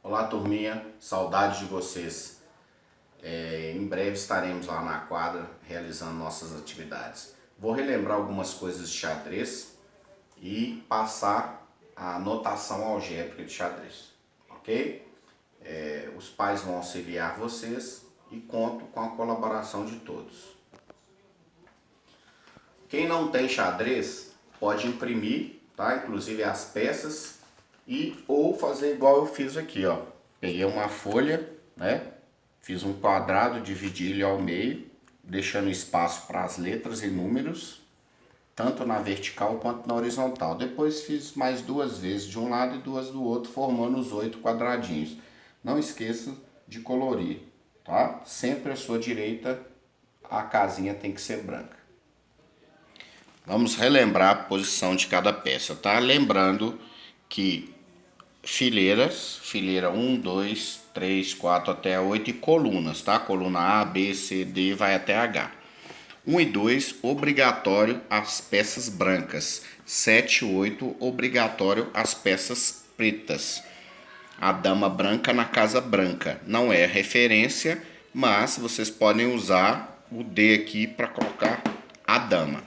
Olá, turminha, saudade de vocês. Em breve estaremos lá na quadra realizando nossas atividades. Vou relembrar algumas coisas de xadrez e passar a notação algébrica de xadrez, ok? Os pais vão auxiliar vocês e conto com a colaboração de todos. Quem não tem xadrez pode imprimir, tá? Inclusive as peças ou fazer igual eu fiz aqui, ó. Peguei uma folha, né? Fiz um quadrado, dividi ele ao meio, deixando espaço para as letras e números, tanto na vertical quanto na horizontal. Depois fiz mais duas vezes de um lado e duas do outro, formando os 8 quadradinhos. Não esqueça de colorir, tá? Sempre à sua direita a casinha tem que ser branca. Vamos relembrar a posição de cada peça, tá? Lembrando que fileiras, fileira 1, 2, 3, 4 até 8 e colunas, tá? Coluna A, B, C, D vai até H. 1 e 2, obrigatório as peças brancas. 7 e 8, obrigatório as peças pretas. A dama branca na casa branca. Não é referência, mas vocês podem usar o D aqui para colocar a dama,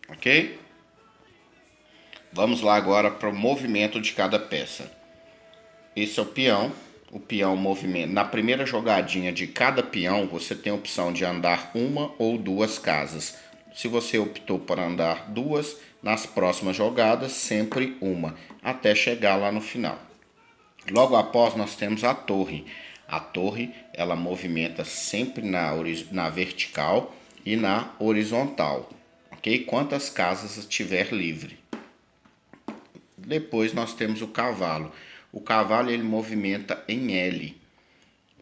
ok? Vamos lá agora para o movimento de cada peça. Esse é o peão. O peão movimenta. Na primeira jogadinha de cada peão, você tem a opção de andar uma ou duas casas. Se você optou por andar duas, nas próximas jogadas, sempre uma, até chegar lá no final. Logo após, nós temos a torre. A torre, ela movimenta sempre na vertical e na horizontal, ok? Quantas casas tiver livre. Depois nós temos o cavalo. O cavalo ele movimenta em L.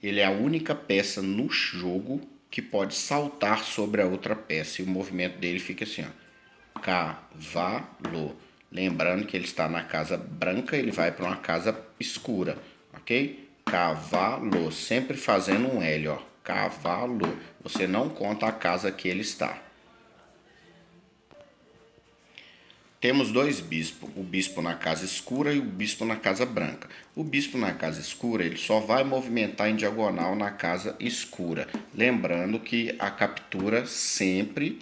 Ele é a única peça no jogo que pode saltar sobre a outra peça. E o movimento dele fica assim, ó. Cavalo. Lembrando que ele está na casa branca, ele vai para uma casa escura, ok? Cavalo. Sempre fazendo um L, ó. Cavalo. Você não conta a casa que ele está. Temos dois bispos, o bispo na casa escura e o bispo na casa branca. O bispo na casa escura ele só vai movimentar em diagonal na casa escura. Lembrando que a captura sempre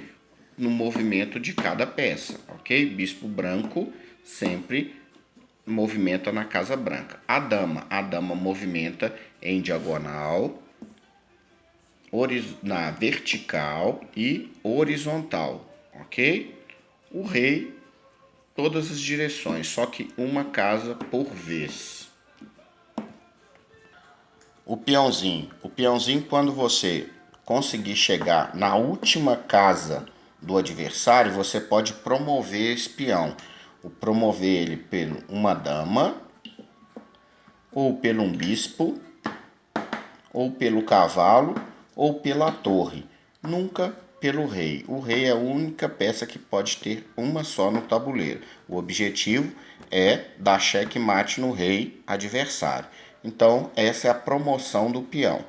no movimento de cada peça, ok? Bispo branco sempre movimenta na casa branca. A dama movimenta em diagonal, na vertical e horizontal, ok? O rei todas as direções, só que uma casa por vez. O peãozinho quando você conseguir chegar na última casa do adversário, você pode promover esse peão. Promover ele pelo uma dama, ou pelo um bispo, ou pelo cavalo, ou pela torre. Nunca pelo rei. O rei é a única peça que pode ter uma só no tabuleiro. O objetivo é dar checkmate no rei adversário. Então, essa é a promoção do peão.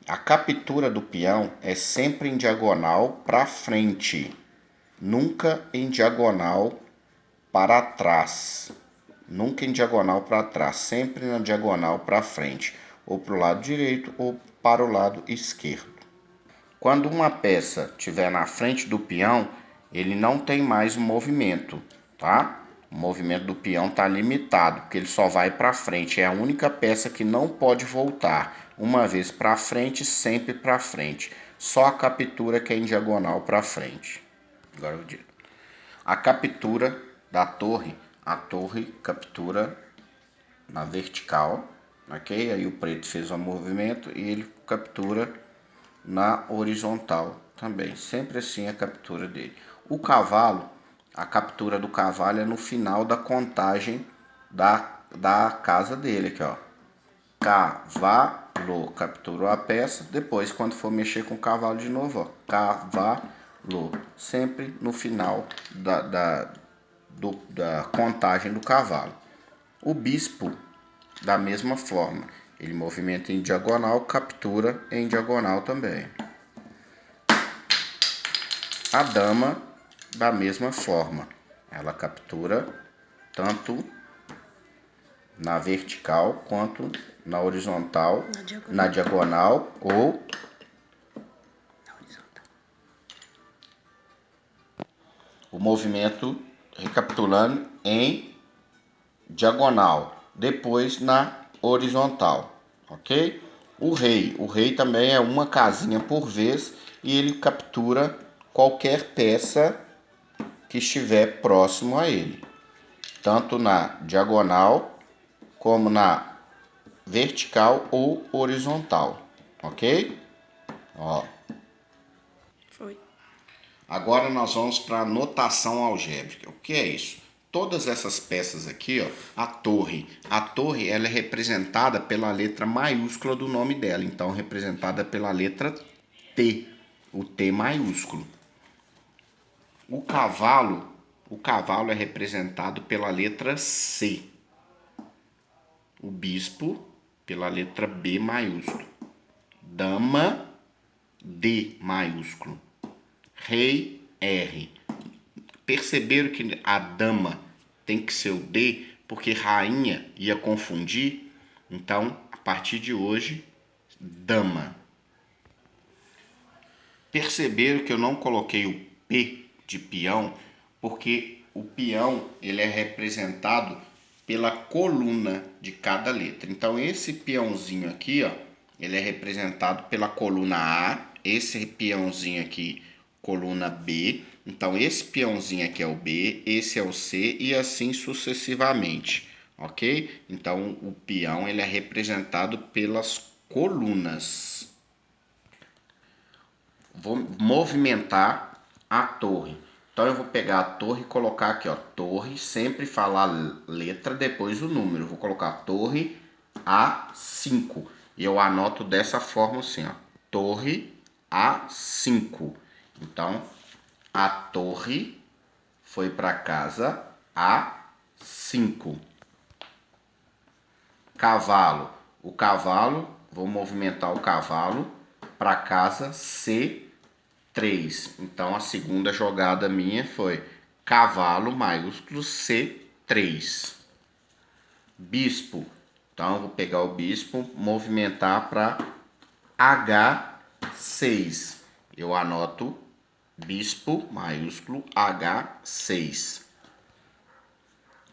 A captura do peão é sempre em diagonal para frente, nunca em diagonal para trás. Nunca em diagonal para trás, sempre na diagonal para frente, ou para o lado direito ou para o lado esquerdo. Quando uma peça estiver na frente do peão, ele não tem mais movimento, tá? O movimento do peão está limitado, porque ele só vai para frente. É a única peça que não pode voltar. Uma vez para frente, sempre para frente. Só a captura que é em diagonal para frente. Agora eu digo. A captura da torre, a torre captura na vertical, ok? Aí o preto fez o movimento e ele captura na horizontal também. Sempre assim a captura dele. O cavalo, a captura do cavalo é no final da contagem da casa dele aqui, ó. Cavalo, capturou a peça. Depois, quando for mexer com o cavalo de novo, ó. Cavalo, sempre no final da contagem do cavalo. O bispo, da mesma forma, ele movimenta em diagonal, captura em diagonal também. A dama, da mesma forma, ela captura tanto na vertical quanto na horizontal, na diagonal ou na horizontal. O movimento, recapitulando, em diagonal, depois na horizontal, ok? O rei também é uma casinha por vez e ele captura qualquer peça que estiver próximo a ele, tanto na diagonal como na vertical ou horizontal, ok? Ó. Foi. Agora nós vamos para a notação algébrica. O que é isso? Todas essas peças aqui, ó, a torre ela é representada pela letra maiúscula do nome dela, então representada pela letra T, o T maiúsculo. O cavalo é representado pela letra C. O bispo pela letra B maiúsculo. Dama, D maiúsculo. Rei, R. Perceberam que a dama tem que ser o D, porque rainha ia confundir? Então, a partir de hoje, dama. Perceberam que eu não coloquei o P de peão, porque o peão ele é representado pela coluna de cada letra. Então, esse peãozinho aqui, ó, ele é representado pela coluna A, esse peãozinho aqui, coluna B. Então, esse peãozinho aqui é o B, esse é o C e assim sucessivamente, ok? Então, o peão ele é representado pelas colunas. Vou movimentar a torre. Então, eu vou pegar a torre e colocar aqui, ó, torre, sempre falar letra, depois o número. Vou colocar torre A5. E eu anoto dessa forma assim, ó, torre A5. Então, a torre foi para casa A5. Cavalo. O cavalo, vou movimentar o cavalo para casa C3. Então a segunda jogada minha foi cavalo maiúsculo C3. Bispo. Então eu vou pegar o bispo, movimentar para H6. Eu anoto bispo maiúsculo H6.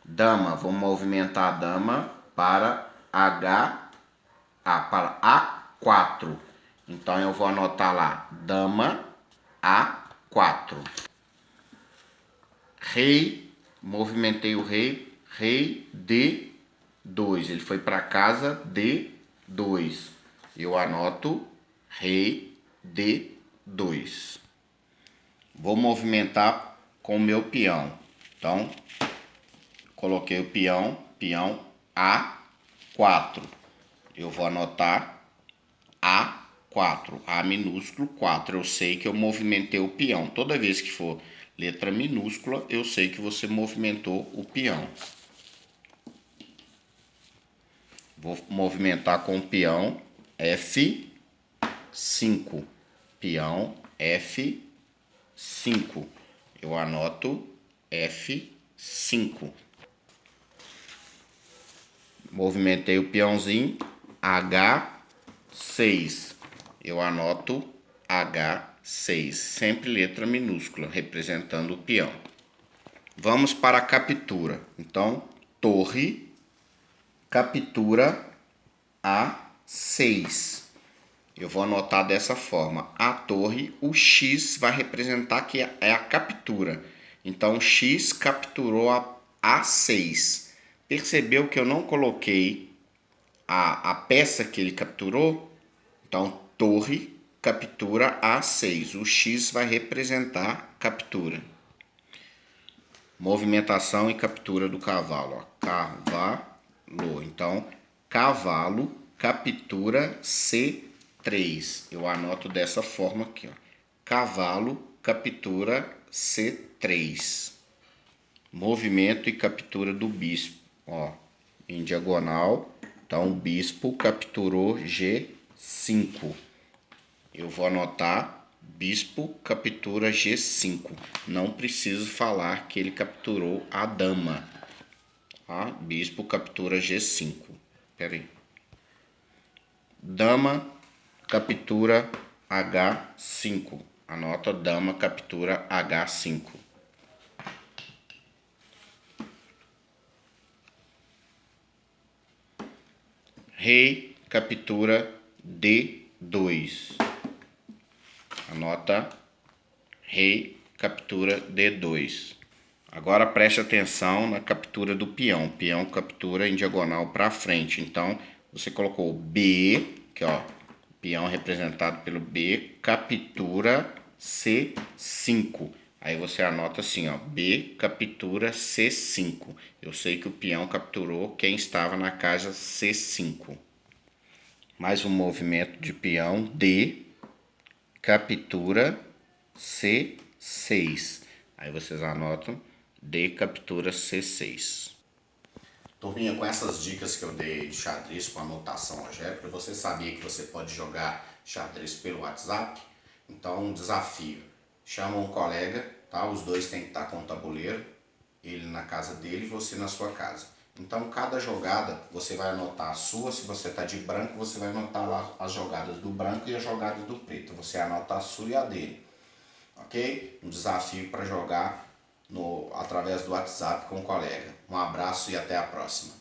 Dama, vou movimentar a dama para para A4. Então eu vou anotar lá dama A4. Rei, movimentei o rei, rei D2. Ele foi para casa D2. Eu anoto rei D2. Vou movimentar com o meu peão. Então, coloquei o peão A4. Eu vou anotar A4, A minúsculo 4. Eu sei que eu movimentei o peão. Toda vez que for letra minúscula, eu sei que você movimentou o peão. Vou movimentar com o peão F5. Peão F5. Eu anoto F5. Movimentei o peãozinho H6. Eu anoto H6. Sempre letra minúscula, representando o peão. Vamos para a captura. Então, torre, captura A6. Eu vou anotar dessa forma. A torre, o X vai representar que é a captura. Então, X capturou a A6. Percebeu que eu não coloquei a peça que ele capturou? Então, torre captura A6. O X vai representar captura. Movimentação e captura do cavalo. Ó. Cavalo. Então, cavalo captura C3. Eu anoto dessa forma aqui. Ó. Cavalo captura C3. Movimento e captura do bispo. Ó, em diagonal. Então, o bispo capturou G5. Eu vou anotar bispo captura G5. Não preciso falar que ele capturou a dama. Tá? Bispo captura G5. Pera aí. Dama captura H5. Anota, dama captura H5. Rei captura D2. Anota, rei captura D2. Agora preste atenção na captura do peão. Peão captura em diagonal para frente. Então, você colocou B, que ó, peão representado pelo B, captura C5. Aí você anota assim, ó, B captura C5. Eu sei que o peão capturou quem estava na casa C5. Mais um movimento de peão, D captura C6. Aí vocês anotam, D captura C6. Turminha, com essas dicas que eu dei de xadrez com anotação algébrica, você sabia que você pode jogar xadrez pelo WhatsApp? Então, um desafio. Chama um colega, tá? Os dois têm que estar com o tabuleiro, ele na casa dele e você na sua casa. Então, cada jogada, você vai anotar a sua. Se você está de branco, você vai anotar lá as jogadas do branco e as jogadas do preto. Você anota a sua e a dele. Ok? Um desafio para jogar através do WhatsApp com o colega. Um abraço e até a próxima.